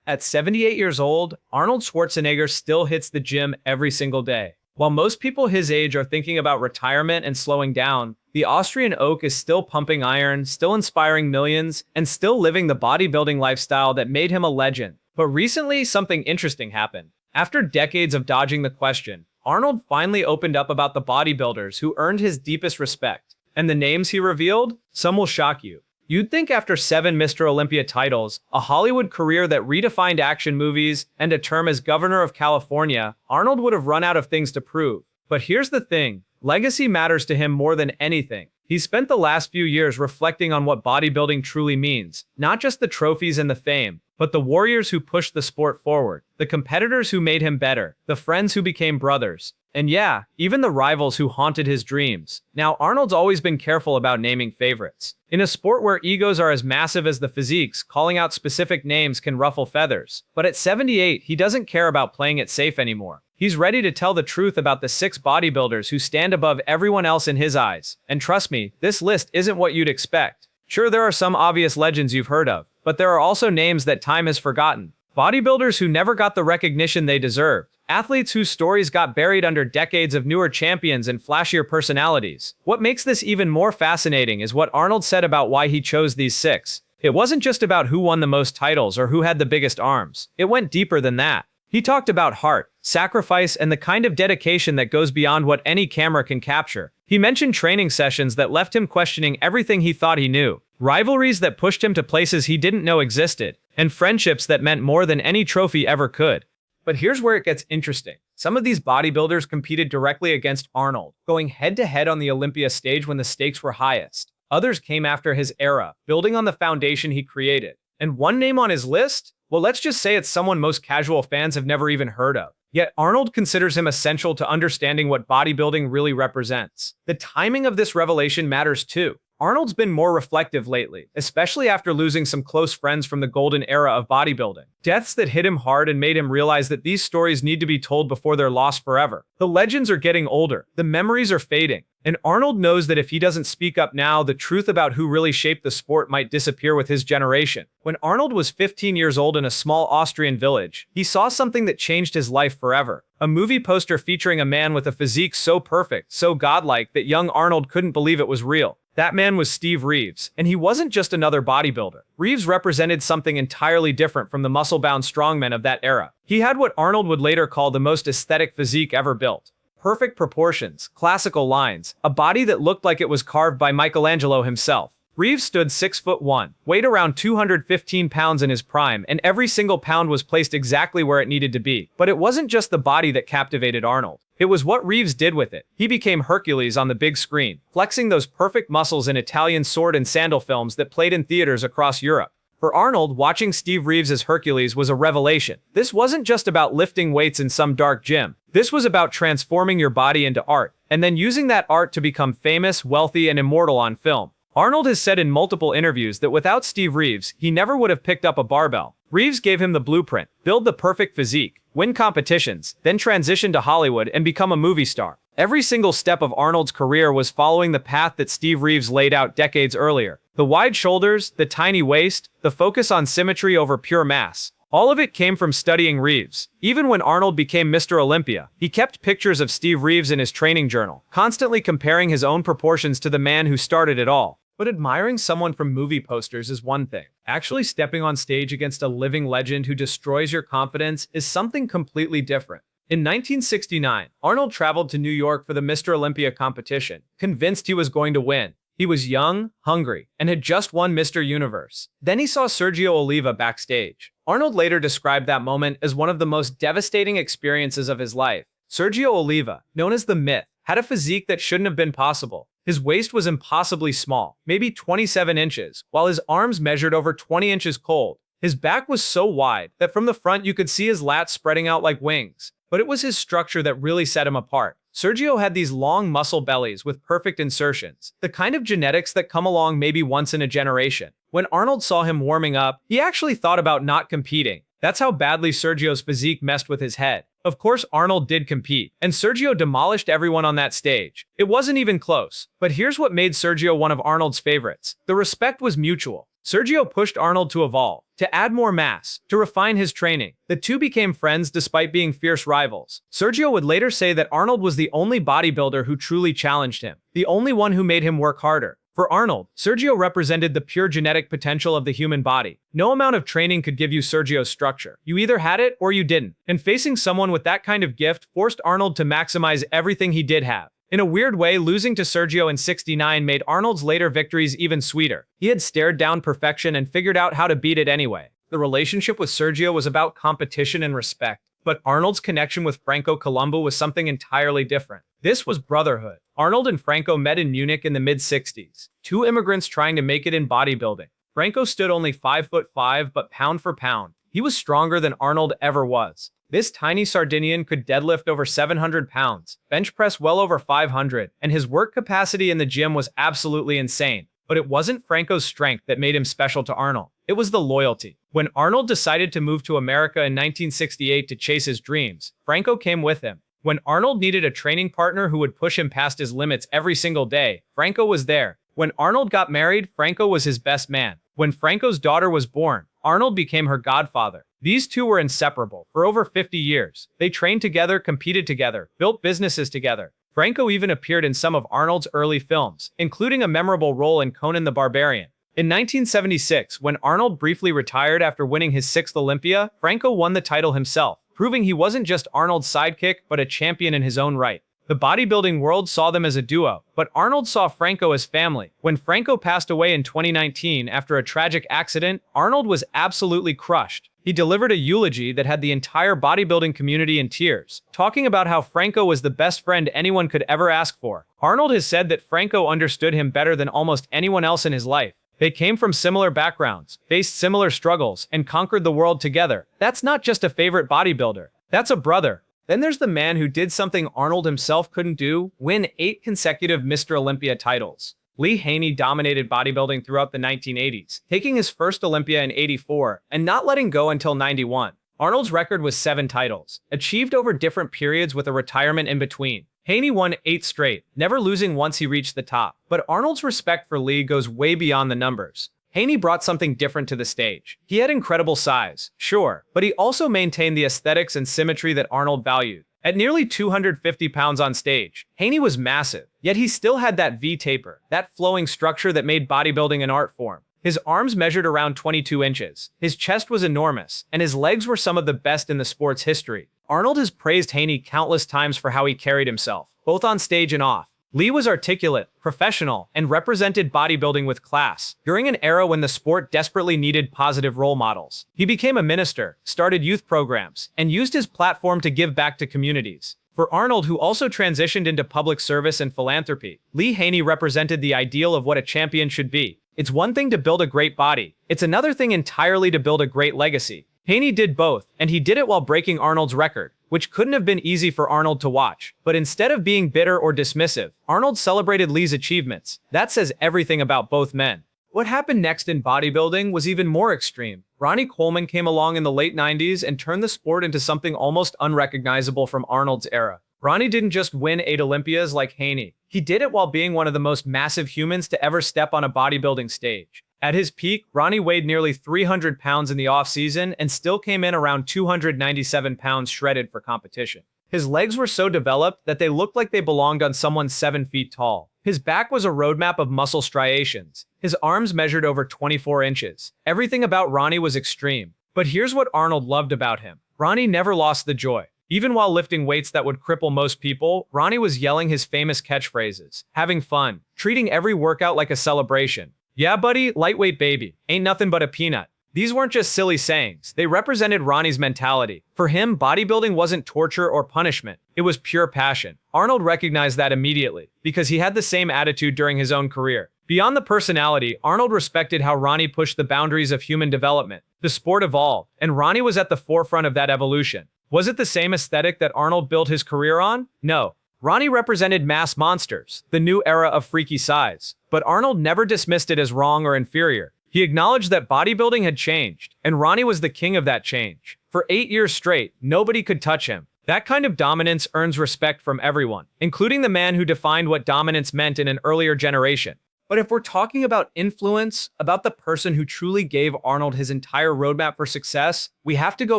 At 78 years old, Arnold Schwarzenegger still hits the gym every single day. While most people his age are thinking about retirement and slowing down, the Austrian oak is still pumping iron, still inspiring millions, and still living the bodybuilding lifestyle that made him a legend. But recently, something interesting happened. After decades of dodging the question, Arnold finally opened up about the bodybuilders who earned his deepest respect. And the names he revealed? Some will shock you. You'd think after 7 Mr. Olympia titles, a Hollywood career that redefined action movies, and a term as governor of California, Arnold would have run out of things to prove. But here's the thing, legacy matters to him more than anything. He spent the last few years reflecting on what bodybuilding truly means, not just the trophies and the fame, but the warriors who pushed the sport forward, the competitors who made him better, the friends who became brothers, and yeah, even the rivals who haunted his dreams. Now, Arnold's always been careful about naming favorites. In a sport where egos are as massive as the physiques, calling out specific names can ruffle feathers. But at 78, he doesn't care about playing it safe anymore. He's ready to tell the truth about the 6 bodybuilders who stand above everyone else in his eyes. And trust me, this list isn't what you'd expect. Sure, there are some obvious legends you've heard of, but there are also names that time has forgotten. Bodybuilders who never got the recognition they deserved. Athletes whose stories got buried under decades of newer champions and flashier personalities. What makes this even more fascinating is what Arnold said about why he chose these 6. It wasn't just about who won the most titles or who had the biggest arms. It went deeper than that. He talked about heart, sacrifice, and the kind of dedication that goes beyond what any camera can capture. He mentioned training sessions that left him questioning everything he thought he knew, rivalries that pushed him to places he didn't know existed, and friendships that meant more than any trophy ever could. But here's where it gets interesting. Some of these bodybuilders competed directly against Arnold, going head-to-head on the Olympia stage when the stakes were highest. Others came after his era, building on the foundation he created. And one name on his list? Well, let's just say it's someone most casual fans have never even heard of. Yet Arnold considers him essential to understanding what bodybuilding really represents. The timing of this revelation matters too. Arnold's been more reflective lately, especially after losing some close friends from the golden era of bodybuilding. Deaths that hit him hard and made him realize that these stories need to be told before they're lost forever. The legends are getting older, the memories are fading, and Arnold knows that if he doesn't speak up now, the truth about who really shaped the sport might disappear with his generation. When Arnold was 15 years old in a small Austrian village, he saw something that changed his life forever. A movie poster featuring a man with a physique so perfect, so godlike, that young Arnold couldn't believe it was real. That man was Steve Reeves, and he wasn't just another bodybuilder. Reeves represented something entirely different from the muscle-bound strongmen of that era. He had what Arnold would later call the most aesthetic physique ever built. Perfect proportions, classical lines, a body that looked like it was carved by Michelangelo himself. Reeves stood 6'1", weighed around 215 pounds in his prime, and every single pound was placed exactly where it needed to be. But it wasn't just the body that captivated Arnold. It was what Reeves did with it. He became Hercules on the big screen, flexing those perfect muscles in Italian sword and sandal films that played in theaters across Europe. For Arnold, watching Steve Reeves as Hercules was a revelation. This wasn't just about lifting weights in some dark gym. This was about transforming your body into art, and then using that art to become famous, wealthy, and immortal on film. Arnold has said in multiple interviews that without Steve Reeves, he never would have picked up a barbell. Reeves gave him the blueprint, build the perfect physique, win competitions, then transition to Hollywood and become a movie star. Every single step of Arnold's career was following the path that Steve Reeves laid out decades earlier. The wide shoulders, the tiny waist, the focus on symmetry over pure mass. All of it came from studying Reeves. Even when Arnold became Mr. Olympia, he kept pictures of Steve Reeves in his training journal, constantly comparing his own proportions to the man who started it all. But admiring someone from movie posters is one thing. Actually stepping on stage against a living legend who destroys your confidence is something completely different. In 1969, Arnold traveled to New York for the Mr. Olympia competition, convinced he was going to win. He was young, hungry, and had just won Mr. Universe. Then he saw Sergio Oliva backstage. Arnold later described that moment as one of the most devastating experiences of his life. Sergio Oliva, known as the Myth, had a physique that shouldn't have been possible. His waist was impossibly small, maybe 27 inches, while his arms measured over 20 inches cold. His back was so wide that from the front you could see his lats spreading out like wings. But it was his structure that really set him apart. Sergio had these long muscle bellies with perfect insertions, the kind of genetics that come along maybe once in a generation. When Arnold saw him warming up, he actually thought about not competing. That's how badly Sergio's physique messed with his head. Of course, Arnold did compete, and Sergio demolished everyone on that stage. It wasn't even close. But here's what made Sergio one of Arnold's favorites. The respect was mutual. Sergio pushed Arnold to evolve, to add more mass, to refine his training. The two became friends despite being fierce rivals. Sergio would later say that Arnold was the only bodybuilder who truly challenged him, the only one who made him work harder. For Arnold, Sergio represented the pure genetic potential of the human body. No amount of training could give you Sergio's structure. You either had it or you didn't. And facing someone with that kind of gift forced Arnold to maximize everything he did have. In a weird way, losing to Sergio in '69 made Arnold's later victories even sweeter. He had stared down perfection and figured out how to beat it anyway. The relationship with Sergio was about competition and respect. But Arnold's connection with Franco Columbu was something entirely different. This was brotherhood. Arnold and Franco met in Munich in the mid-60s, two immigrants trying to make it in bodybuilding. Franco stood only 5'5", but pound for pound, he was stronger than Arnold ever was. This tiny Sardinian could deadlift over 700 pounds, bench press well over 500, and his work capacity in the gym was absolutely insane. But it wasn't Franco's strength that made him special to Arnold. It was the loyalty. When Arnold decided to move to America in 1968 to chase his dreams, Franco came with him. When Arnold needed a training partner who would push him past his limits every single day, Franco was there. When Arnold got married, Franco was his best man. When Franco's daughter was born, Arnold became her godfather. These two were inseparable for over 50 years. They trained together, competed together, built businesses together. Franco even appeared in some of Arnold's early films, including a memorable role in Conan the Barbarian. In 1976, when Arnold briefly retired after winning his 6th Olympia, Franco won the title himself, proving he wasn't just Arnold's sidekick, but a champion in his own right. The bodybuilding world saw them as a duo, but Arnold saw Franco as family. When Franco passed away in 2019 after a tragic accident, Arnold was absolutely crushed. He delivered a eulogy that had the entire bodybuilding community in tears, talking about how Franco was the best friend anyone could ever ask for. Arnold has said that Franco understood him better than almost anyone else in his life. They came from similar backgrounds, faced similar struggles, and conquered the world together. That's not just a favorite bodybuilder. That's a brother. Then there's the man who did something Arnold himself couldn't do, win 8 consecutive Mr. Olympia titles. Lee Haney dominated bodybuilding throughout the 1980s, taking his first Olympia in '84 and not letting go until '91. Arnold's record was 7 titles, achieved over different periods with a retirement in between. Haney won 8 straight, never losing once he reached the top. But Arnold's respect for Lee goes way beyond the numbers. Haney brought something different to the stage. He had incredible size, sure, but he also maintained the aesthetics and symmetry that Arnold valued. At nearly 250 pounds on stage, Haney was massive, yet he still had that V-taper, that flowing structure that made bodybuilding an art form. His arms measured around 22 inches, his chest was enormous, and his legs were some of the best in the sport's history. Arnold has praised Haney countless times for how he carried himself, both on stage and off. Lee was articulate, professional, and represented bodybuilding with class. During an era when the sport desperately needed positive role models, he became a minister, started youth programs, and used his platform to give back to communities. For Arnold, who also transitioned into public service and philanthropy, Lee Haney represented the ideal of what a champion should be. It's one thing to build a great body. It's another thing entirely to build a great legacy. Haney did both, and he did it while breaking Arnold's record, which couldn't have been easy for Arnold to watch. But instead of being bitter or dismissive, Arnold celebrated Lee's achievements. That says everything about both men. What happened next in bodybuilding was even more extreme. Ronnie Coleman came along in the late 90s and turned the sport into something almost unrecognizable from Arnold's era. Ronnie didn't just win 8 Olympias like Haney. He did it while being one of the most massive humans to ever step on a bodybuilding stage. At his peak, Ronnie weighed nearly 300 pounds in the off-season and still came in around 297 pounds shredded for competition. His legs were so developed that they looked like they belonged on someone 7 feet tall. His back was a roadmap of muscle striations. His arms measured over 24 inches. Everything about Ronnie was extreme. But here's what Arnold loved about him. Ronnie never lost the joy. Even while lifting weights that would cripple most people, Ronnie was yelling his famous catchphrases, having fun, treating every workout like a celebration. Yeah, buddy, lightweight baby, ain't nothing but a peanut. These weren't just silly sayings, they represented Ronnie's mentality. For him, bodybuilding wasn't torture or punishment, it was pure passion. Arnold recognized that immediately, because he had the same attitude during his own career. Beyond the personality, Arnold respected how Ronnie pushed the boundaries of human development. The sport evolved, and Ronnie was at the forefront of that evolution. Was it the same aesthetic that Arnold built his career on? No. Ronnie represented mass monsters, the new era of freaky size. But Arnold never dismissed it as wrong or inferior. He acknowledged that bodybuilding had changed, and Ronnie was the king of that change. For 8 years straight, nobody could touch him. That kind of dominance earns respect from everyone, including the man who defined what dominance meant in an earlier generation. But if we're talking about influence, about the person who truly gave Arnold his entire roadmap for success, we have to go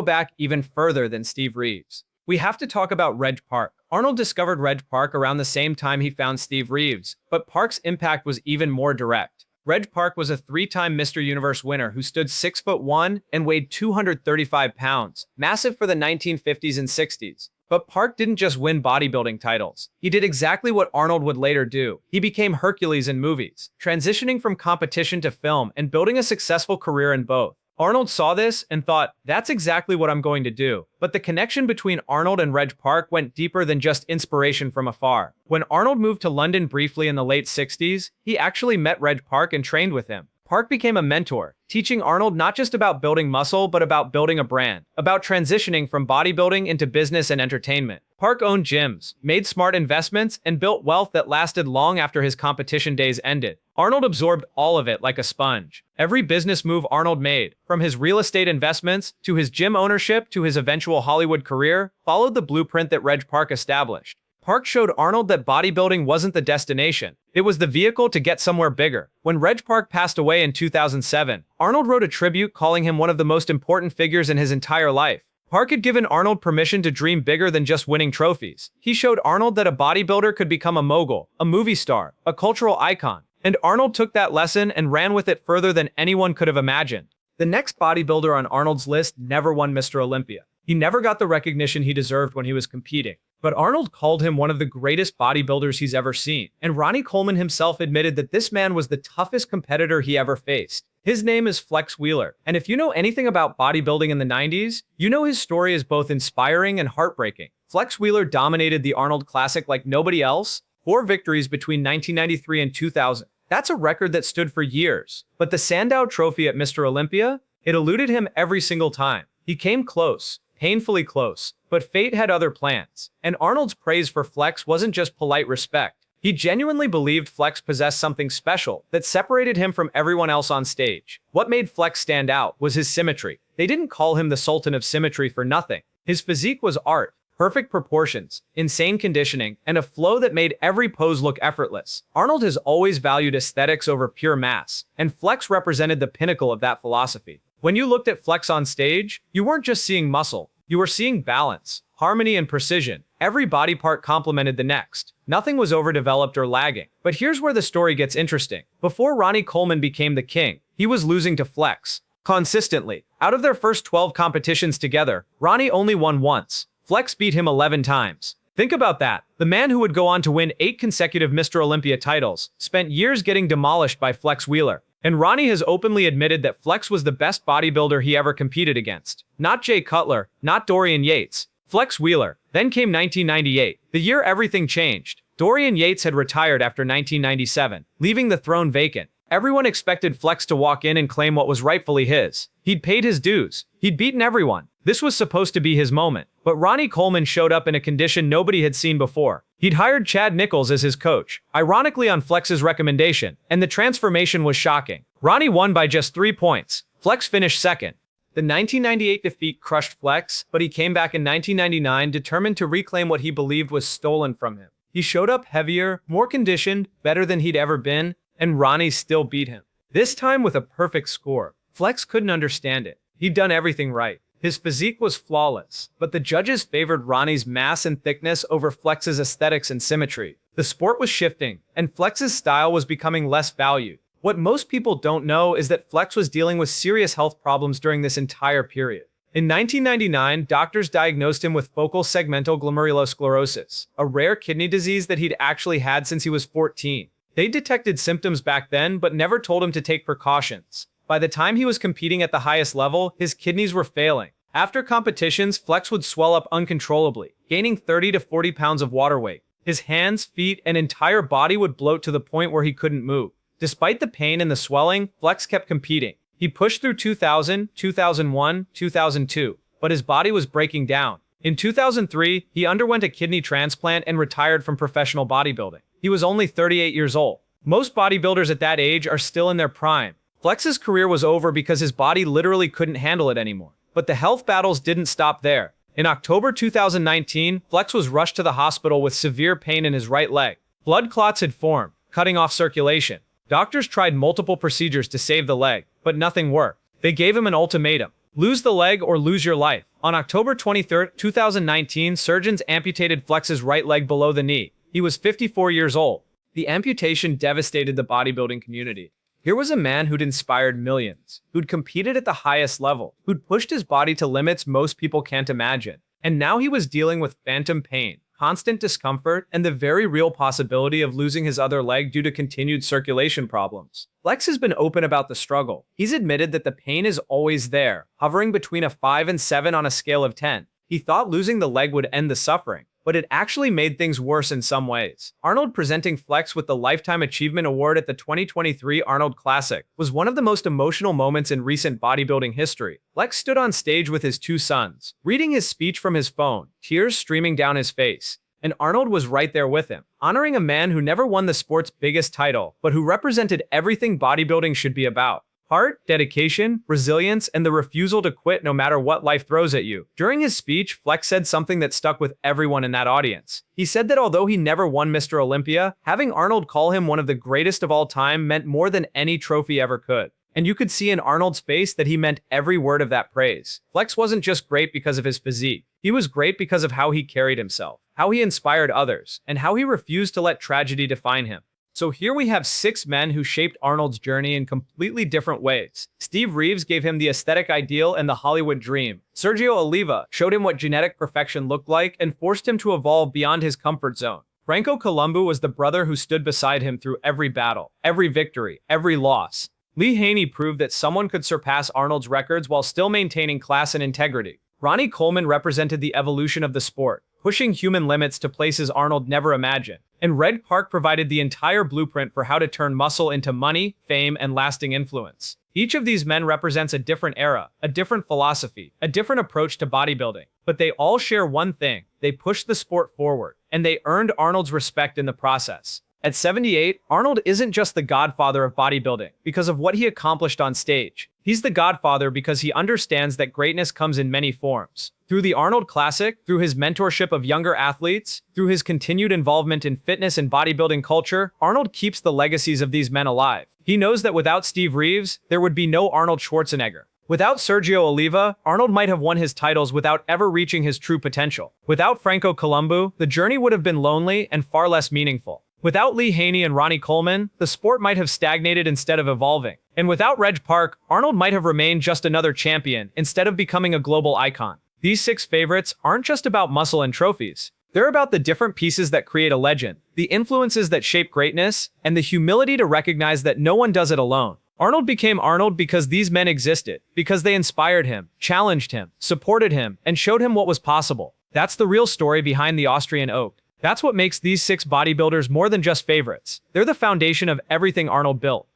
back even further than Steve Reeves. We have to talk about Reg Park. Arnold discovered Reg Park around the same time he found Steve Reeves, but Park's impact was even more direct. Reg Park was a 3-time Mr. Universe winner who stood 6'1" and weighed 235 pounds, massive for the 1950s and 60s. But Park didn't just win bodybuilding titles. He did exactly what Arnold would later do. He became Hercules in movies, transitioning from competition to film and building a successful career in both. Arnold saw this and thought, that's exactly what I'm going to do. But the connection between Arnold and Reg Park went deeper than just inspiration from afar. When Arnold moved to London briefly in the late 60s, he actually met Reg Park and trained with him. Park became a mentor, teaching Arnold not just about building muscle, but about building a brand, about transitioning from bodybuilding into business and entertainment. Park owned gyms, made smart investments, and built wealth that lasted long after his competition days ended. Arnold absorbed all of it like a sponge. Every business move Arnold made, from his real estate investments to his gym ownership to his eventual Hollywood career, followed the blueprint that Reg Park established. Park showed Arnold that bodybuilding wasn't the destination. It was the vehicle to get somewhere bigger. When Reg Park passed away in 2007, Arnold wrote a tribute calling him one of the most important figures in his entire life. Park had given Arnold permission to dream bigger than just winning trophies. He showed Arnold that a bodybuilder could become a mogul, a movie star, a cultural icon. And Arnold took that lesson and ran with it further than anyone could have imagined. The next bodybuilder on Arnold's list never won Mr. Olympia. He never got the recognition he deserved when he was competing. But Arnold called him one of the greatest bodybuilders he's ever seen. And Ronnie Coleman himself admitted that this man was the toughest competitor he ever faced. His name is Flex Wheeler. And if you know anything about bodybuilding in the 90s, you know his story is both inspiring and heartbreaking. Flex Wheeler dominated the Arnold Classic like nobody else. 4 victories between 1993 and 2000. That's a record that stood for years. But the Sandow Trophy at Mr. Olympia, it eluded him every single time. He came close. Painfully close, but fate had other plans. And Arnold's praise for Flex wasn't just polite respect. He genuinely believed Flex possessed something special that separated him from everyone else on stage. What made Flex stand out was his symmetry. They didn't call him the Sultan of Symmetry for nothing. His physique was art, perfect proportions, insane conditioning, and a flow that made every pose look effortless. Arnold has always valued aesthetics over pure mass, and Flex represented the pinnacle of that philosophy. When you looked at Flex on stage, you weren't just seeing muscle, you were seeing balance, harmony, and precision. Every body part complemented the next. Nothing was overdeveloped or lagging. But here's where the story gets interesting. Before Ronnie Coleman became the king, he was losing to Flex. Consistently. Out of their first 12 competitions together, Ronnie only won once. Flex beat him 11 times. Think about that. The man who would go on to win 8 consecutive Mr. Olympia titles spent years getting demolished by Flex Wheeler. And Ronnie has openly admitted that Flex was the best bodybuilder he ever competed against. Not Jay Cutler, not Dorian Yates. Flex Wheeler. Then came 1998, the year everything changed. Dorian Yates had retired after 1997, leaving the throne vacant. Everyone expected Flex to walk in and claim what was rightfully his. He'd paid his dues. He'd beaten everyone. This was supposed to be his moment. But Ronnie Coleman showed up in a condition nobody had seen before. He'd hired Chad Nichols as his coach, ironically on Flex's recommendation, and the transformation was shocking. Ronnie won by just 3 points. Flex finished second. The 1998 defeat crushed Flex, but he came back in 1999 determined to reclaim what he believed was stolen from him. He showed up heavier, more conditioned, better than he'd ever been, and Ronnie still beat him. This time with a perfect score. Flex couldn't understand it. He'd done everything right. His physique was flawless, but the judges favored Ronnie's mass and thickness over Flex's aesthetics and symmetry. The sport was shifting, and Flex's style was becoming less valued. What most people don't know is that Flex was dealing with serious health problems during this entire period. In 1999, doctors diagnosed him with focal segmental glomerulosclerosis, a rare kidney disease that he'd actually had since he was 14. They detected symptoms back then, but never told him to take precautions. By the time he was competing at the highest level, his kidneys were failing. After competitions, Flex would swell up uncontrollably, gaining 30 to 40 pounds of water weight. His hands, feet, and entire body would bloat to the point where he couldn't move. Despite the pain and the swelling, Flex kept competing. He pushed through 2000, 2001, 2002, but his body was breaking down. In 2003, he underwent a kidney transplant and retired from professional bodybuilding. He was only 38 years old. Most bodybuilders at that age are still in their prime. Flex's career was over because his body literally couldn't handle it anymore. But the health battles didn't stop there. In October 2019, Flex was rushed to the hospital with severe pain in his right leg. Blood clots had formed, cutting off circulation. Doctors tried multiple procedures to save the leg, but nothing worked. They gave him an ultimatum: lose the leg or lose your life. On October 23, 2019, surgeons amputated Flex's right leg below the knee. He was 54 years old. The amputation devastated the bodybuilding community. Here was a man who'd inspired millions, who'd competed at the highest level, who'd pushed his body to limits most people can't imagine. And now he was dealing with phantom pain, constant discomfort, and the very real possibility of losing his other leg due to continued circulation problems. Flex has been open about the struggle. He's admitted that the pain is always there, hovering between a 5 and 7 on a scale of 10. He thought losing the leg would end the suffering, but it actually made things worse in some ways. Arnold presenting Flex with the Lifetime Achievement Award at the 2023 Arnold Classic was one of the most emotional moments in recent bodybuilding history. Flex stood on stage with his 2 sons, reading his speech from his phone, tears streaming down his face. And Arnold was right there with him, honoring a man who never won the sport's biggest title, but who represented everything bodybuilding should be about: heart, dedication, resilience, and the refusal to quit no matter what life throws at you. During his speech, Flex said something that stuck with everyone in that audience. He said that although he never won Mr. Olympia, having Arnold call him one of the greatest of all time meant more than any trophy ever could. And you could see in Arnold's face that he meant every word of that praise. Flex wasn't just great because of his physique. He was great because of how he carried himself, how he inspired others, and how he refused to let tragedy define him. So here we have 6 men who shaped Arnold's journey in completely different ways. Steve Reeves gave him the aesthetic ideal and the Hollywood dream. Sergio Oliva showed him what genetic perfection looked like and forced him to evolve beyond his comfort zone. Franco was the brother who stood beside him through every battle, every victory, every loss. Haney proved that someone could surpass Arnold's records while still maintaining class and integrity. Ronnie Coleman represented the evolution of the sport, pushing human limits to places Arnold never imagined. And Reg Park provided the entire blueprint for how to turn muscle into money, fame, and lasting influence. Each of these men represents a different era, a different philosophy, a different approach to bodybuilding. But they all share one thing: they pushed the sport forward, and they earned Arnold's respect in the process. At 78, Arnold isn't just the godfather of bodybuilding because of what he accomplished on stage. He's the godfather because he understands that greatness comes in many forms. Through the Arnold Classic, through his mentorship of younger athletes, through his continued involvement in fitness and bodybuilding culture, Arnold keeps the legacies of these men alive. He knows that without Steve Reeves, there would be no Arnold Schwarzenegger. Without Sergio Oliva, Arnold might have won his titles without ever reaching his true potential. Without Franco, the journey would have been lonely and far less meaningful. Without Haney and Ronnie Coleman, the sport might have stagnated instead of evolving. And without Reg Park, Arnold might have remained just another champion instead of becoming a global icon. These 6 favorites aren't just about muscle and trophies. They're about the different pieces that create a legend, the influences that shape greatness, and the humility to recognize that no one does it alone. Arnold became Arnold because these men existed, because they inspired him, challenged him, supported him, and showed him what was possible. That's the real story behind the Austrian Oak. That's what makes these 6 bodybuilders more than just favorites. They're the foundation of everything Arnold built.